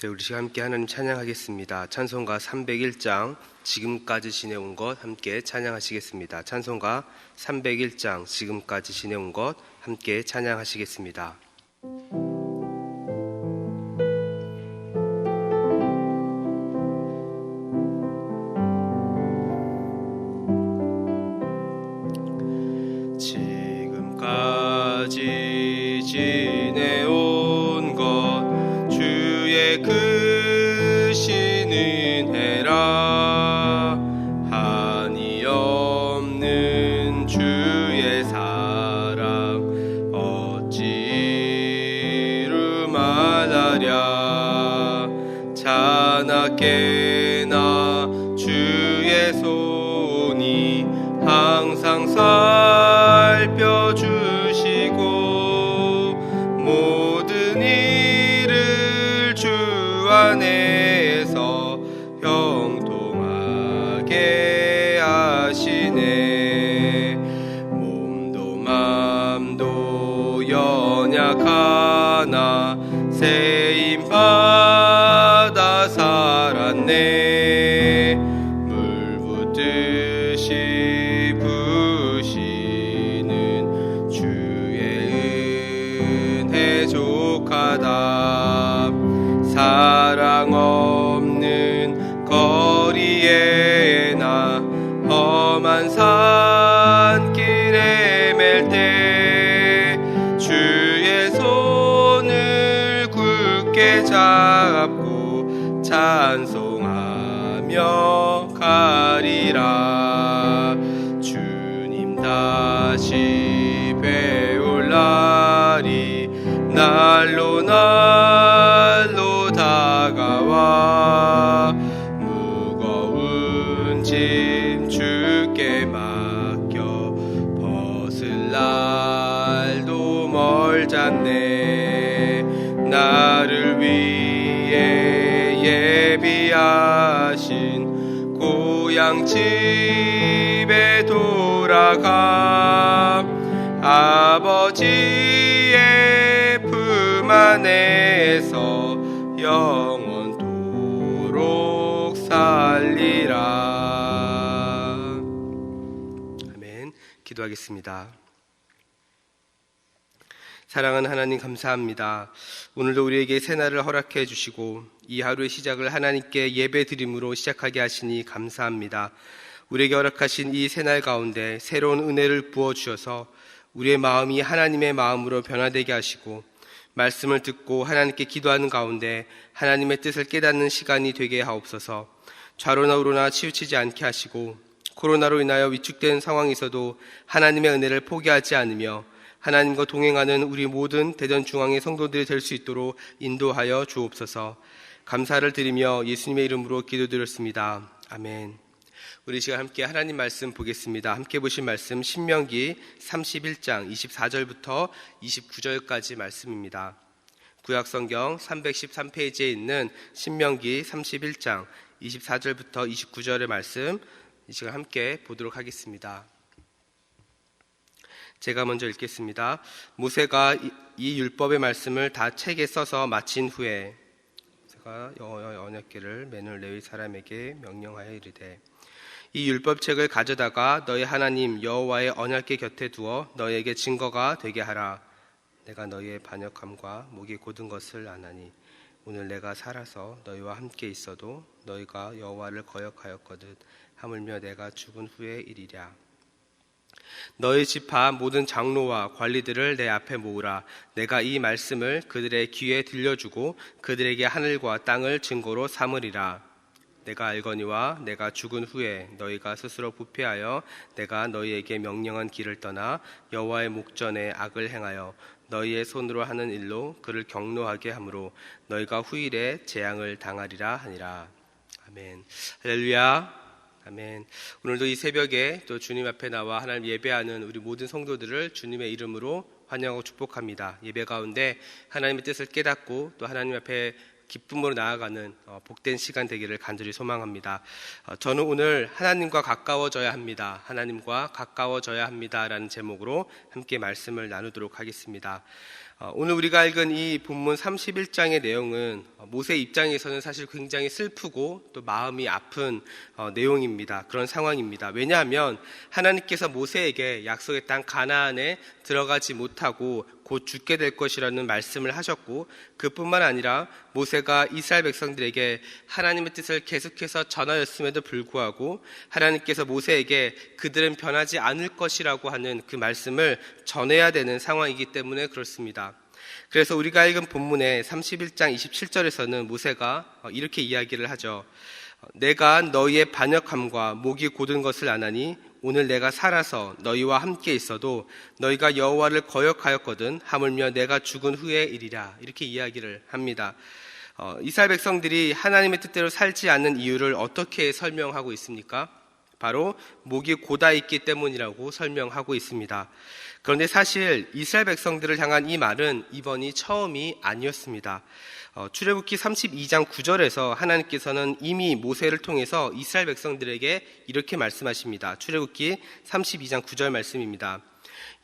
네, 우리 시간 함께 하나님 찬양하겠습니다. 찬송가 301장 지금까지 지내온 것 함께 찬양하시겠습니다. 찬송가 301장 지금까지 지내온 것 함께 찬양하시겠습니다. 지금까지 지내온 것 주의 크신 은혜라. 한이 없는 주의 사랑 어찌 이루 말하랴. 자나깨나 주의 손이 항상 살펴주시고 모든 일을 주 안에서 형통하게 하시네. 몸도 맘도 연약하나 세임받아 살았네. 물 붓듯이 부시는 주의 은혜 족하다. 사랑 없는 거리에 나 험한 산길에 맬 때 주의 손을 굳게 잡고 찬송하며 가리라. 주님 다시 배울 날이 날로 날로 다가와 무거운 짐 주께 맡겨 벗을 날도 멀잖네. 나를 위해 예비하신 고향 집에 돌아가 아버지의 품 안에서 영원토록 살리라. 아멘. 기도하겠습니다. 사랑하는 하나님, 감사합니다. 오늘도 우리에게 새날을 허락해 주시고 이 하루의 시작을 하나님께 예배드림으로 시작하게 하시니 감사합니다. 우리에게 허락하신 이 새날 가운데 새로운 은혜를 부어주셔서 우리의 마음이 하나님의 마음으로 변화되게 하시고 말씀을 듣고 하나님께 기도하는 가운데 하나님의 뜻을 깨닫는 시간이 되게 하옵소서. 좌로나 우로나 치우치지 않게 하시고 코로나로 인하여 위축된 상황에서도 하나님의 은혜를 포기하지 않으며 하나님과 동행하는 우리 모든 대전중앙의 성도들이 될 수 있도록 인도하여 주옵소서. 감사를 드리며 예수님의 이름으로 기도드렸습니다. 아멘. 우리 시간 함께 하나님 말씀 보겠습니다. 함께 보신 말씀 신명기 31장 24절부터 29절까지 말씀입니다. 구약성경 313페이지에 있는 신명기 31장 24절부터 29절의 말씀 이 시간 함께 보도록 하겠습니다. 제가 먼저 읽겠습니다. 모세가 이 율법의 말씀을 다 책에 써서 마친 후에 모세가 여호와의 언약궤를 매는 레위 사람에게 명령하여 이르되 이 율법책을 가져다가 너희 하나님 여호와의 언약궤 곁에 두어 너희에게 증거가 되게 하라. 내가 너희의 반역함과 목이 곧은 것을 아나니 오늘 내가 살아서 너희와 함께 있어도 너희가 여호와를 거역하였거든 하물며 내가 죽은 후의 일이랴. 너희 지파 모든 장로와 관리들을 내 앞에 모으라. 내가 이 말씀을 그들의 귀에 들려주고 그들에게 하늘과 땅을 증거로 삼으리라. 내가 알거니와 내가 죽은 후에 너희가 스스로 부패하여 내가 너희에게 명령한 길을 떠나 여호와의 목전에 악을 행하여 너희의 손으로 하는 일로 그를 경노하게 하므로 너희가 후일에 재앙을 당하리라 하니라. 아멘. 할렐루야. 아멘. 오늘도 이 새벽에 또 주님 앞에 나와 하나님 예배하는 우리 모든 성도들을 주님의 이름으로 환영하고 축복합니다. 예배 가운데 하나님의 뜻을 깨닫고 또 하나님 앞에 기쁨으로 나아가는 복된 시간 되기를 간절히 소망합니다. 저는 오늘 하나님과 가까워져야 합니다. 하나님과 가까워져야 합니다라는 제목으로 함께 말씀을 나누도록 하겠습니다. 오늘 우리가 읽은 이 본문 31장의 내용은 모세 입장에서는 사실 굉장히 슬프고 또 마음이 아픈 내용입니다. 그런 상황입니다. 왜냐하면 하나님께서 모세에게 약속의 땅 가나안에 들어가지 못하고 곧 죽게 될 것이라는 말씀을 하셨고, 그뿐만 아니라 모세가 이스라엘 백성들에게 하나님의 뜻을 계속해서 전하였음에도 불구하고 하나님께서 모세에게 그들은 변하지 않을 것이라고 하는 그 말씀을 전해야 되는 상황이기 때문에 그렇습니다. 그래서 우리가 읽은 본문의 31장 27절에서는 모세가 이렇게 이야기를 하죠. 내가 너희의 반역함과 목이 곧은 것을 아나니 오늘 내가 살아서 너희와 함께 있어도 너희가 여호와를 거역하였거든 하물며 내가 죽은 후의 일이라, 이렇게 이야기를 합니다. 이스라엘 백성들이 하나님의 뜻대로 살지 않는 이유를 어떻게 설명하고 있습니까? 바로 목이 곧아 있기 때문이라고 설명하고 있습니다. 그런데 사실 이스라엘 백성들을 향한 이 말은 이번이 처음이 아니었습니다. 출애굽기 32장 9절에서 하나님께서는 이미 모세를 통해서 이스라엘 백성들에게 이렇게 말씀하십니다. 출애굽기 32장 9절 말씀입니다.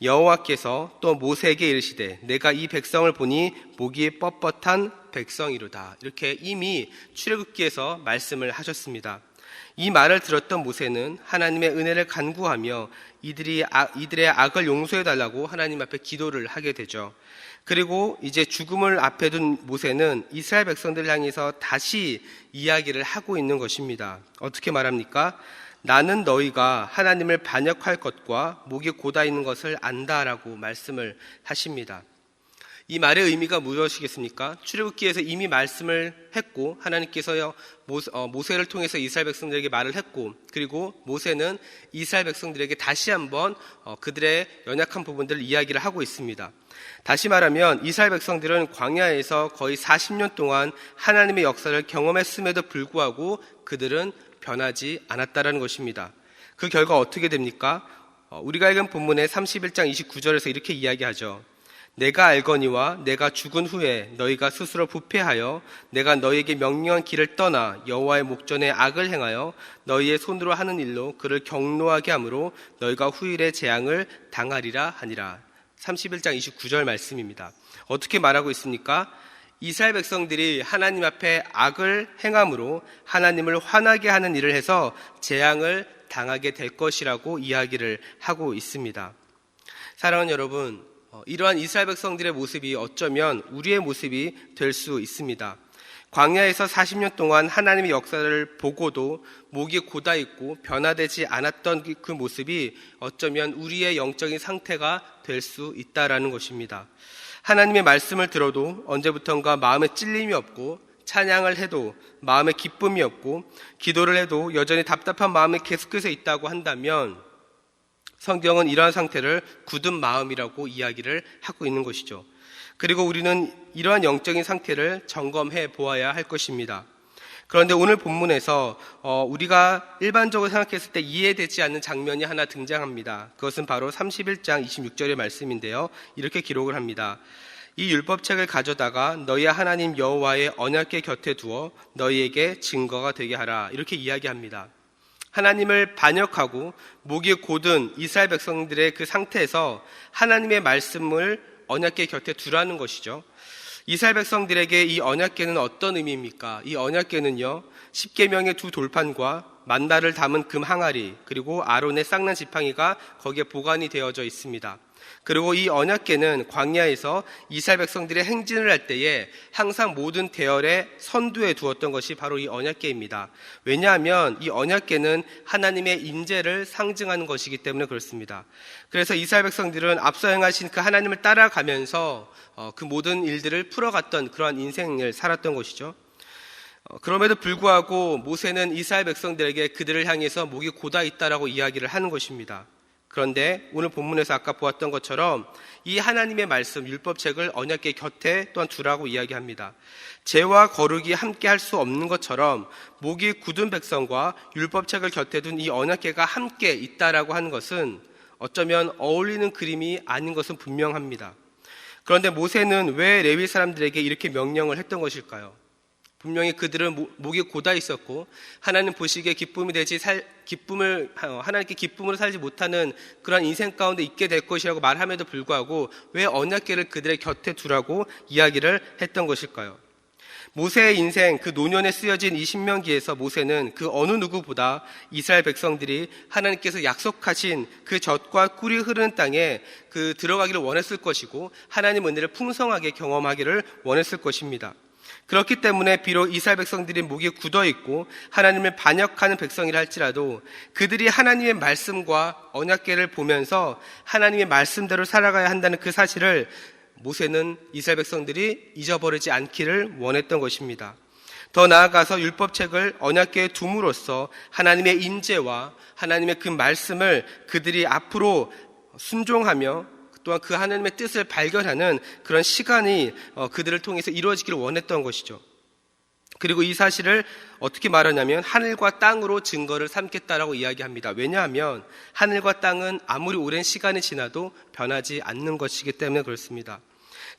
여호와께서 또 모세에게 이르시되 내가 이 백성을 보니 목이 뻣뻣한 백성이로다. 이렇게 이미 출애굽기에서 말씀을 하셨습니다. 이 말을 들었던 모세는 하나님의 은혜를 간구하며 이들의 악을 용서해달라고 하나님 앞에 기도를 하게 되죠. 그리고 이제 죽음을 앞에 둔 모세는 이스라엘 백성들을 향해서 다시 이야기를 하고 있는 것입니다. 어떻게 말합니까? 나는 너희가 하나님을 반역할 것과 목이 곧아 있는 것을 안다라고 말씀을 하십니다. 이 말의 의미가 무엇이겠습니까? 출애굽기에서 이미 말씀을 했고 하나님께서 모세를 통해서 이스라엘 백성들에게 말을 했고, 그리고 모세는 이스라엘 백성들에게 다시 한번 그들의 연약한 부분들을 이야기를 하고 있습니다. 다시 말하면 이스라엘 백성들은 광야에서 거의 40년 동안 하나님의 역사를 경험했음에도 불구하고 그들은 변하지 않았다라는 것입니다. 그 결과 어떻게 됩니까? 우리가 읽은 본문의 31장 29절에서 이렇게 이야기하죠. 내가 알거니와 내가 죽은 후에 너희가 스스로 부패하여 내가 너희에게 명령한 길을 떠나 여호와의 목전에 악을 행하여 너희의 손으로 하는 일로 그를 경노하게 하므로 너희가 후일에 재앙을 당하리라 하니라. 31장 29절 말씀입니다. 어떻게 말하고 있습니까? 이스라엘 백성들이 하나님 앞에 악을 행함으로 하나님을 화나게 하는 일을 해서 재앙을 당하게 될 것이라고 이야기를 하고 있습니다. 사랑하는 여러분, 이러한 이스라엘 백성들의 모습이 어쩌면 우리의 모습이 될 수 있습니다. 광야에서 40년 동안 하나님의 역사를 보고도 목이 곧아 있고 변화되지 않았던 그 모습이 어쩌면 우리의 영적인 상태가 될 수 있다라는 것입니다. 하나님의 말씀을 들어도 언제부턴가 마음에 찔림이 없고, 찬양을 해도 마음에 기쁨이 없고, 기도를 해도 여전히 답답한 마음이 계속해서 있다고 한다면 성경은 이러한 상태를 굳은 마음이라고 이야기를 하고 있는 것이죠. 그리고 우리는 이러한 영적인 상태를 점검해 보아야 할 것입니다. 그런데 오늘 본문에서 우리가 일반적으로 생각했을 때 이해되지 않는 장면이 하나 등장합니다. 그것은 바로 31장 26절의 말씀인데요. 이렇게 기록을 합니다. 이 율법책을 가져다가 너희 하나님 여호와의 언약궤 곁에 두어 너희에게 증거가 되게 하라. 이렇게 이야기합니다. 하나님을 반역하고 목이 곧은 이스라엘 백성들의 그 상태에서 하나님의 말씀을 언약궤 곁에 두라는 것이죠. 이스라엘 백성들에게 이 언약궤는 어떤 의미입니까? 이 언약궤는요, 십계명의 두 돌판과 만나를 담은 금 항아리, 그리고 아론의 쌍난 지팡이가 거기에 보관이 되어져 있습니다. 그리고 이 언약궤는 광야에서 이스라엘 백성들의 행진을 할 때에 항상 모든 대열의 선두에 두었던 것이 바로 이 언약궤입니다. 왜냐하면 이 언약궤는 하나님의 인재를 상징하는 것이기 때문에 그렇습니다. 그래서 이스라엘 백성들은 앞서 행하신 그 하나님을 따라가면서 그 모든 일들을 풀어갔던 그러한 인생을 살았던 것이죠. 그럼에도 불구하고 모세는 이스라엘 백성들에게 그들을 향해서 목이 곧아 있다라고 이야기를 하는 것입니다. 그런데 오늘 본문에서 아까 보았던 것처럼 이 하나님의 말씀, 율법책을 언약궤 곁에 또한 두라고 이야기합니다. 죄와 거룩이 함께 할 수 없는 것처럼 목이 굳은 백성과 율법책을 곁에 둔 이 언약궤가 함께 있다라고 하는 것은 어쩌면 어울리는 그림이 아닌 것은 분명합니다. 그런데 모세는 왜 레위 사람들에게 이렇게 명령을 했던 것일까요? 분명히 그들은 목이 고다 있었고 하나님 보시기에 하나님께 기쁨으로 살지 못하는 그런 인생 가운데 있게 될 것이라고 말함에도 불구하고 왜 언약궤를 그들의 곁에 두라고 이야기를 했던 것일까요? 모세의 인생, 그 노년에 쓰여진 이 신명기에서 모세는 그 어느 누구보다 이스라엘 백성들이 하나님께서 약속하신 그 젖과 꿀이 흐르는 땅에 들어가기를 원했을 것이고 하나님 은혜를 풍성하게 경험하기를 원했을 것입니다. 그렇기 때문에 비록 이스라엘 백성들이 목이 굳어 있고 하나님을 반역하는 백성이라 할지라도 그들이 하나님의 말씀과 언약궤를 보면서 하나님의 말씀대로 살아가야 한다는 그 사실을 모세는 이스라엘 백성들이 잊어버리지 않기를 원했던 것입니다. 더 나아가서 율법책을 언약궤에 둠으로써 하나님의 인재와 하나님의 그 말씀을 그들이 앞으로 순종하며 또한 그 하나님의 뜻을 발견하는 그런 시간이 그들을 통해서 이루어지기를 원했던 것이죠. 그리고 이 사실을 어떻게 말하냐면 하늘과 땅으로 증거를 삼겠다라고 이야기합니다. 왜냐하면 하늘과 땅은 아무리 오랜 시간이 지나도 변하지 않는 것이기 때문에 그렇습니다.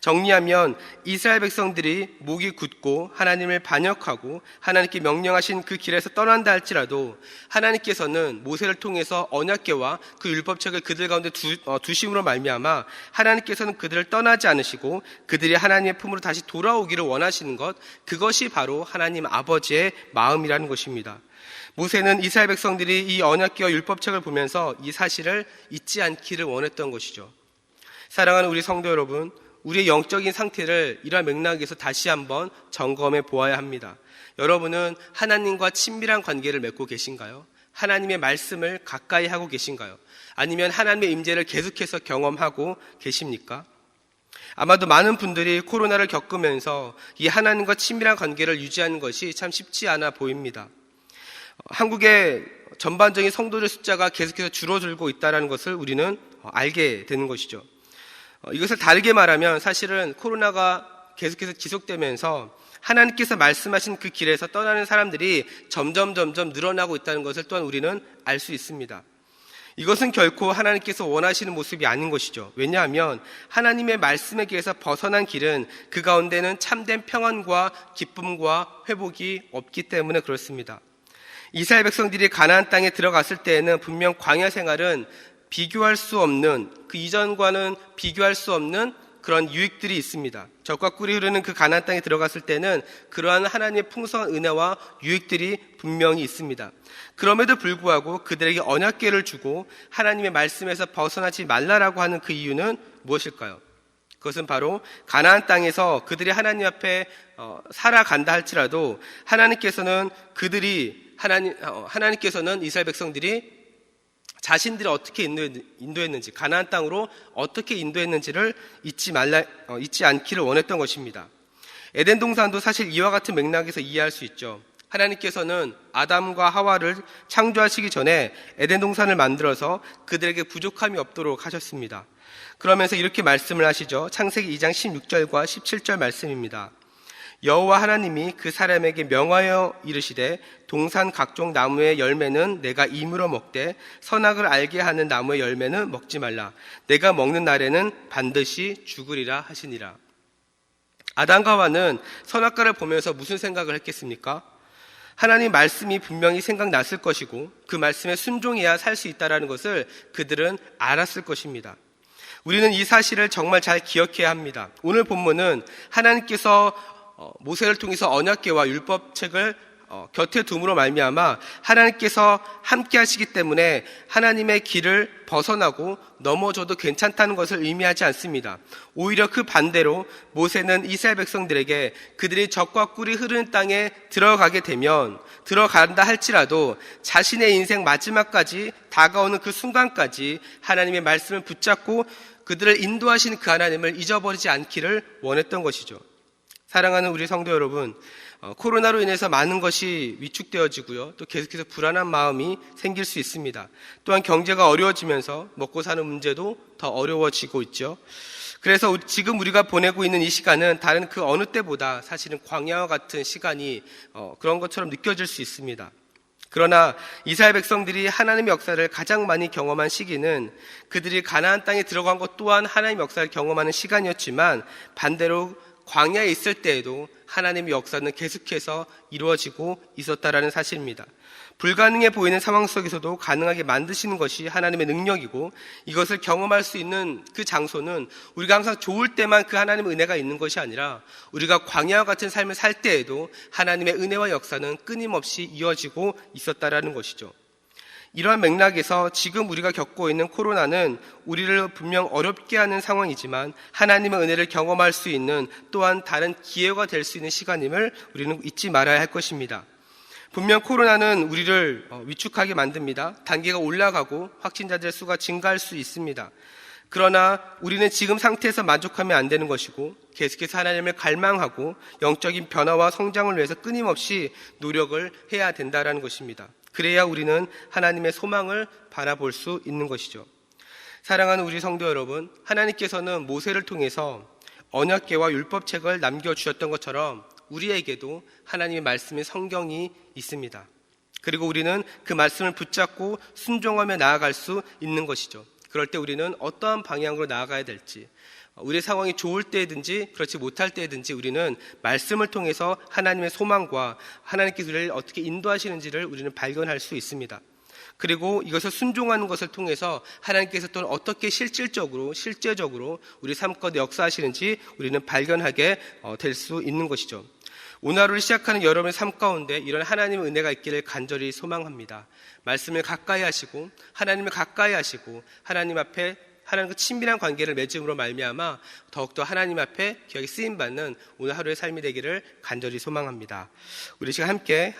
정리하면 이스라엘 백성들이 목이 굳고 하나님을 반역하고 하나님께 명령하신 그 길에서 떠난다 할지라도 하나님께서는 모세를 통해서 언약궤와 그 율법책을 그들 가운데 두심으로 말미암아 하나님께서는 그들을 떠나지 않으시고 그들이 하나님의 품으로 다시 돌아오기를 원하시는 것, 그것이 바로 하나님 아버지의 마음이라는 것입니다. 모세는 이스라엘 백성들이 이 언약궤와 율법책을 보면서 이 사실을 잊지 않기를 원했던 것이죠. 사랑하는 우리 성도 여러분, 우리의 영적인 상태를 이러한 맥락에서 다시 한번 점검해 보아야 합니다. 여러분은 하나님과 친밀한 관계를 맺고 계신가요? 하나님의 말씀을 가까이 하고 계신가요? 아니면 하나님의 임재를 계속해서 경험하고 계십니까? 아마도 많은 분들이 코로나를 겪으면서 이 하나님과 친밀한 관계를 유지하는 것이 참 쉽지 않아 보입니다. 한국의 전반적인 성도들 숫자가 계속해서 줄어들고 있다는 것을 우리는 알게 되는 것이죠. 이것을 다르게 말하면 사실은 코로나가 계속해서 지속되면서 하나님께서 말씀하신 그 길에서 떠나는 사람들이 점점 늘어나고 있다는 것을 또한 우리는 알 수 있습니다. 이것은 결코 하나님께서 원하시는 모습이 아닌 것이죠. 왜냐하면 하나님의 말씀의 길에서 벗어난 길은 그 가운데는 참된 평안과 기쁨과 회복이 없기 때문에 그렇습니다. 이스라엘 백성들이 가나안 땅에 들어갔을 때에는 분명 광야 생활은 비교할 수 없는, 그 이전과는 비교할 수 없는 그런 유익들이 있습니다. 젖과 꿀이 흐르는 그 가나안 땅에 들어갔을 때는 그러한 하나님의 풍성한 은혜와 유익들이 분명히 있습니다. 그럼에도 불구하고 그들에게 언약궤를 주고 하나님의 말씀에서 벗어나지 말라라고 하는 그 이유는 무엇일까요? 그것은 바로 가나안 땅에서 그들이 하나님 앞에 살아간다 할지라도 하나님께서는 이스라엘 백성들이 자신들이 어떻게 인도했는지, 가나안 땅으로 어떻게 인도했는지를 잊지 않기를 원했던 것입니다. 에덴 동산도 사실 이와 같은 맥락에서 이해할 수 있죠. 하나님께서는 아담과 하와를 창조하시기 전에 에덴 동산을 만들어서 그들에게 부족함이 없도록 하셨습니다. 그러면서 이렇게 말씀을 하시죠. 창세기 2장 16절과 17절 말씀입니다. 여호와 하나님이 그 사람에게 명하여 이르시되 동산 각종 나무의 열매는 내가 임으로 먹되 선악을 알게 하는 나무의 열매는 먹지 말라. 내가 먹는 날에는 반드시 죽으리라 하시니라. 아담과 하와는 선악과를 보면서 무슨 생각을 했겠습니까? 하나님 말씀이 분명히 생각났을 것이고 그 말씀에 순종해야 살 수 있다는 것을 그들은 알았을 것입니다. 우리는 이 사실을 정말 잘 기억해야 합니다. 오늘 본문은 하나님께서 모세를 통해서 언약궤와 율법책을 곁에 둠으로 말미암아 하나님께서 함께 하시기 때문에 하나님의 길을 벗어나고 넘어져도 괜찮다는 것을 의미하지 않습니다. 오히려 그 반대로 모세는 이스라엘 백성들에게 그들이 젖과 꿀이 흐르는 땅에 들어간다 할지라도 자신의 인생 마지막까지 다가오는 그 순간까지 하나님의 말씀을 붙잡고 그들을 인도하시는 그 하나님을 잊어버리지 않기를 원했던 것이죠. 사랑하는 우리 성도 여러분, 코로나로 인해서 많은 것이 위축되어지고요. 또 계속해서 불안한 마음이 생길 수 있습니다. 또한 경제가 어려워지면서 먹고 사는 문제도 더 어려워지고 있죠. 그래서 지금 우리가 보내고 있는 이 시간은 다른 그 어느 때보다 사실은 광야와 같은 시간이 그런 것처럼 느껴질 수 있습니다. 그러나 이스라엘 백성들이 하나님의 역사를 가장 많이 경험한 시기는 그들이 가나안 땅에 들어간 것 또한 하나님의 역사를 경험하는 시간이었지만 반대로 광야에 있을 때에도 하나님의 역사는 계속해서 이루어지고 있었다라는 사실입니다. 불가능해 보이는 상황 속에서도 가능하게 만드시는 것이 하나님의 능력이고, 이것을 경험할 수 있는 그 장소는 우리가 항상 좋을 때만 그 하나님의 은혜가 있는 것이 아니라 우리가 광야와 같은 삶을 살 때에도 하나님의 은혜와 역사는 끊임없이 이어지고 있었다라는 것이죠. 이러한 맥락에서 지금 우리가 겪고 있는 코로나는 우리를 분명 어렵게 하는 상황이지만 하나님의 은혜를 경험할 수 있는 또한 다른 기회가 될 수 있는 시간임을 우리는 잊지 말아야 할 것입니다. 분명 코로나는 우리를 위축하게 만듭니다. 단계가 올라가고 확진자들 수가 증가할 수 있습니다. 그러나 우리는 지금 상태에서 만족하면 안 되는 것이고, 계속해서 하나님을 갈망하고 영적인 변화와 성장을 위해서 끊임없이 노력을 해야 된다는 것입니다. 그래야 우리는 하나님의 소망을 바라볼 수 있는 것이죠. 사랑하는 우리 성도 여러분, 하나님께서는 모세를 통해서 언약궤와 율법책을 남겨주셨던 것처럼 우리에게도 하나님의 말씀의 성경이 있습니다. 그리고 우리는 그 말씀을 붙잡고 순종하며 나아갈 수 있는 것이죠. 그럴 때 우리는 어떠한 방향으로 나아가야 될지, 우리의 상황이 좋을 때든지 그렇지 못할 때든지 우리는 말씀을 통해서 하나님의 소망과 하나님께서 우리를 어떻게 인도하시는지를 우리는 발견할 수 있습니다. 그리고 이것을 순종하는 것을 통해서 하나님께서 또 어떻게 실제적으로 우리 삶 가운데 역사하시는지 우리는 발견하게 될 수 있는 것이죠. 오늘 하루를 시작하는 여러분의 삶 가운데 이런 하나님의 은혜가 있기를 간절히 소망합니다. 말씀을 가까이 하시고 하나님을 가까이 하시고 하나님 앞에 하나님과 친밀한 관계를 맺음으로 말미암아 더욱더 하나님 앞에 기억이 쓰임받는 오늘 하루의 삶이 되기를 간절히 소망합니다. 우리 시간 함께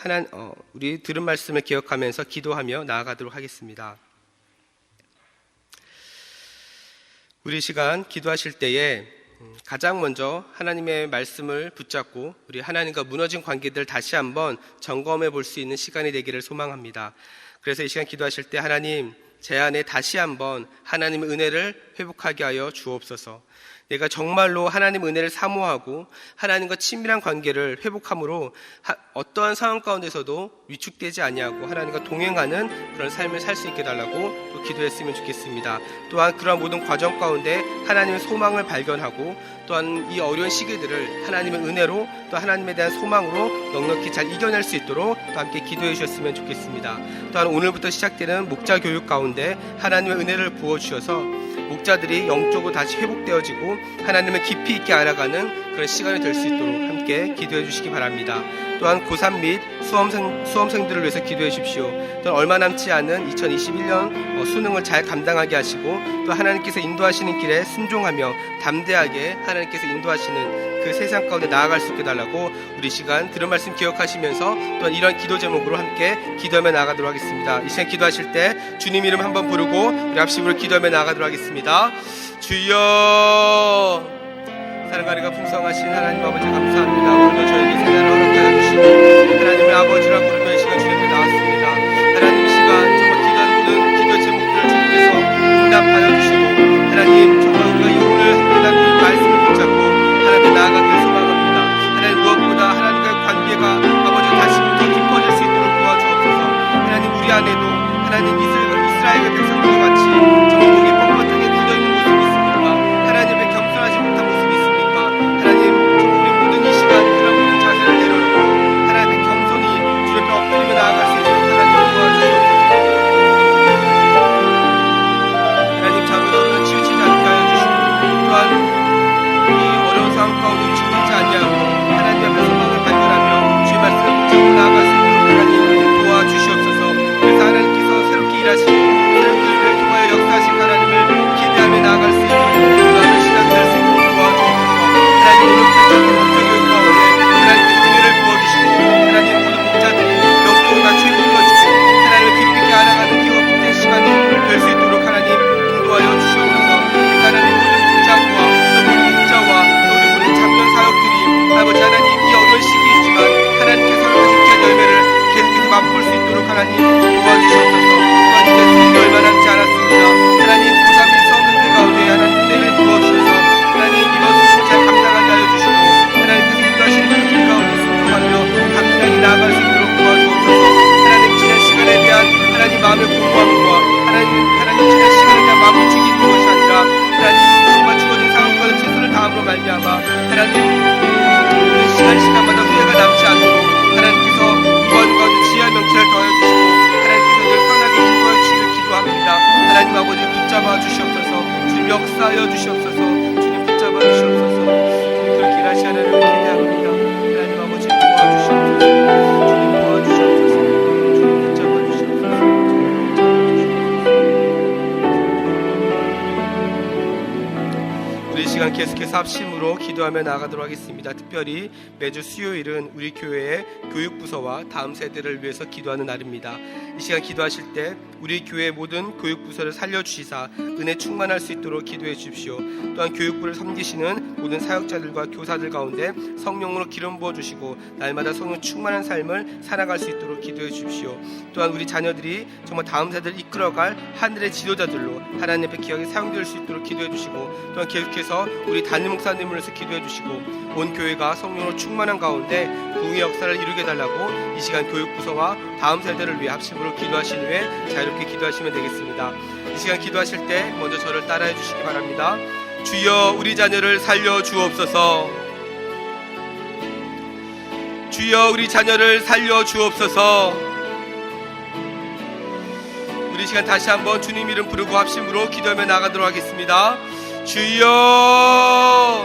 우리 들은 말씀을 기억하면서 기도하며 나아가도록 하겠습니다. 우리 시간 기도하실 때에 가장 먼저 하나님의 말씀을 붙잡고 우리 하나님과 무너진 관계들을 다시 한번 점검해 볼 수 있는 시간이 되기를 소망합니다. 그래서 이 시간 기도하실 때 하나님, 제 안에 다시 한번 하나님의 은혜를 회복하게 하여 주옵소서. 내가 정말로 하나님의 은혜를 사모하고 하나님과 친밀한 관계를 회복함으로 어떠한 상황 가운데서도 위축되지 아니하고 하나님과 동행하는 그런 삶을 살 수 있게 해달라고 또 기도했으면 좋겠습니다. 또한 그러한 모든 과정 가운데 하나님의 소망을 발견하고 또한 이 어려운 시기들을 하나님의 은혜로 또 하나님에 대한 소망으로 넉넉히 잘 이겨낼 수 있도록 또 함께 기도해 주셨으면 좋겠습니다. 또한 오늘부터 시작되는 목자 교육 가운데 하나님의 은혜를 부어주셔서 목자들이 영적으로 다시 회복되어지고 하나님을 깊이 있게 알아가는 그런 시간이 될 수 있도록 함께 기도해 주시기 바랍니다. 또한 고3 및 수험생들을 위해서 기도해 주십시오. 또한 얼마 남지 않은 2021년 수능을 잘 감당하게 하시고 또 하나님께서 인도하시는 길에 순종하며 담대하게 하나님께서 인도하시는 그 세상 가운데 나아갈 수 있게 달라고 우리 시간 들은 말씀 기억하시면서 또한 이런 기도 제목으로 함께 기도하며 나아가도록 하겠습니다. 이 시간 기도하실 때 주님 이름 한번 부르고 우리 합심으로 기도하며 나아가도록 하겠습니다. 주여, 사랑과 은혜가 풍성하신 하나님 아버지 감사합니다. 오늘도 저에게 세상을 허락하여 주시고 하나님의 아버지라 부르며 이 시간 주님 앞에 나왔습니다. 하나님 이 시간 정말 기도하는 모든 기도 제목들을 주님께서 응답하여 주시고 하나님 정말 우리가 이 오늘 함께 나눈 말씀을 붙잡고 하나님께 나아가기를 소망합니다. 하나님 무엇보다 하나님과의 관계가 아버지 다시부터 깊어질 수 있도록 도와주옵소서. 하나님 우리 안에도 하나님 이스라엘의 백성들과 같이 정말 목이 뻣뻣하게 굳어있는 모습이 있습니까? 하나님 앞에 겸손하지 못한 모습이 있습니까? 하나님 정말 우리 모든 이 시간 그런 모든 자세를 내려놓고 하나님 앞에 겸손히 주님 앞에 엎드리며 나아갈 수 있도록 하나님 도와주시옵소서. 하나님 자로도 치우치지 않게 하여 주시고 또한 이 어려운 상황 가운데 위축되지 아니하고 하나님 앞에 소망을 발견하며 주의 말씀을 붙잡고 나아갈 수 있도록 하나님 도와주시옵소서. 그래서 하나님께서 새롭게 일하시고 새롭게 일을 통하여 역사하신 하나님을 기대하며 나아갈 수 있도록 나아가는 시간 될 수 있도록 도와주옵소서. 하나님 오늘부터 시작된 목적교육 가운데 하나님께서 은혜를 부어주시고 하나님 모든 목자들이 영적으로 다 회복되어지고 하나님을 깊이 있게 알아가는 기와 복된 시간이 될 수 있도록 하나님 인도하여 주시옵소서. 하나님 모든 목자와 모든 목자와 우리 모든 장년 사역들이 아버지 하나님 이 어려운 시기이지만 하나님께서 지켜야 될 계속해서 합심으로 기도하며 나아가도록 하겠습니다. 특별히 매주 수요일은 우리 교회의 교육부서와 다음 세대를 위해서 기도하는 날입니다. 이 시간 기도하실 때 우리 교회의 모든 교육부서를 살려주시사 은혜 충만할 수 있도록 기도해 주십시오. 또한 교육부를 섬기시는 모든 사역자들과 교사들 가운데 성령으로 기름 부어주시고 날마다 성령 충만한 삶을 살아갈 수 있도록 기도해 주십시오. 또한 우리 자녀들이 정말 다음 세대를 이끌어갈 하늘의 지도자들로 하나님 앞에 귀하게 사용될 수 있도록 기도해 주시고, 또한 계속해서 우리 담임 목사님을 위해서 기도해 주시고 온 교회가 성령으로 충만한 가운데 부흥의 역사를 이루게 달라고 이 시간 교육부서와 다음 세대를 위해 합심으로 기도하신 후에 자유롭게 기도하시면 되겠습니다. 이 시간 기도하실 때 먼저 저를 따라해 주시기 바랍니다. 주여 우리 자녀를 살려 주옵소서. 주여 우리 자녀를 살려 주옵소서. 우리 시간 다시 한번 주님 이름 부르고 합심으로 기도하며 나가도록 하겠습니다. 주여